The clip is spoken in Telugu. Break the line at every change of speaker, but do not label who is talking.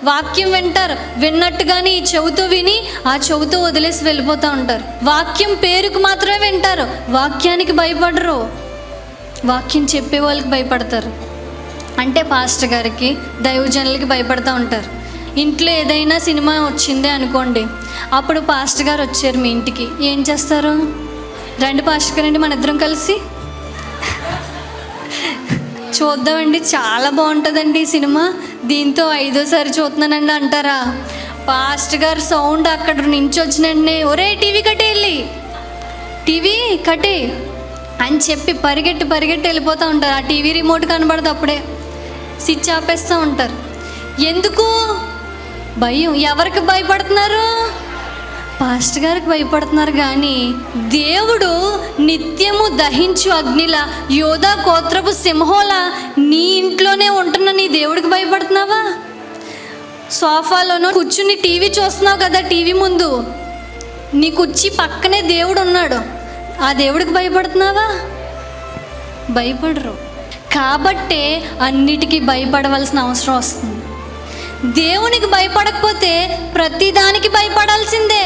వాక్యం వింటారు, విన్నట్టుగానే ఈ చెవుతో విని ఆ చెవుతో వదిలేసి వెళ్ళిపోతూ ఉంటారు. వాక్యం పేరుకు మాత్రమే వింటారు, వాక్యానికి భయపడరు. వాక్యం చెప్పే వాళ్ళకి భయపడతారు. అంటే పాస్టర్ గారికి, దైవజనులకి భయపడుతూ ఉంటారు. ఇంట్లో ఏదైనా సినిమా వచ్చిందే అనుకోండి, అప్పుడు పాస్టర్ గారు వచ్చారు మీ ఇంటికి, ఏం చేస్తారు? రండి పాస్టర్ గారండి, మన ఇద్దరం కలిసి చూద్దామండి, చాలా బాగుంటుందండి ఈ సినిమా, దీంతో 5వ సారి చూస్తున్నానండి అంటారా? పాస్టర్ గారు సౌండ్ అక్కడ నుంచి వచ్చినండి, ఒరే టీవీ కట్టే, వెళ్ళి టీవీ కట్టే అని చెప్పి పరిగెట్టి వెళ్ళిపోతూ ఉంటారు. ఆ టీవీ రిమోట్ కనబడదు, అప్పుడే స్విచ్ ఆపేస్తూ ఉంటారు. ఎందుకు? భయం. ఎవరికి భయపడుతున్నారు? పాస్టర్ గారికి భయపడుతున్నారు. కానీ దేవుడు నిత్యము దహించు అగ్నిలా, యోధా గోత్రపు సింహంలా నీ ఇంట్లోనే ఉంటున్న నీ దేవుడికి భయపడుతున్నావా? సోఫాలోనూ కూర్చుని టీవీ చూస్తున్నావు కదా, టీవీ ముందు నీ కుర్చీ పక్కనే దేవుడు ఉన్నాడు, ఆ దేవుడికి భయపడుతున్నావా? భయపడరు. కాబట్టే అన్నిటికీ భయపడవలసిన అవసరం వస్తుంది. దేవునికి భయపడకపోతే ప్రతిదానికి భయపడాల్సిందే.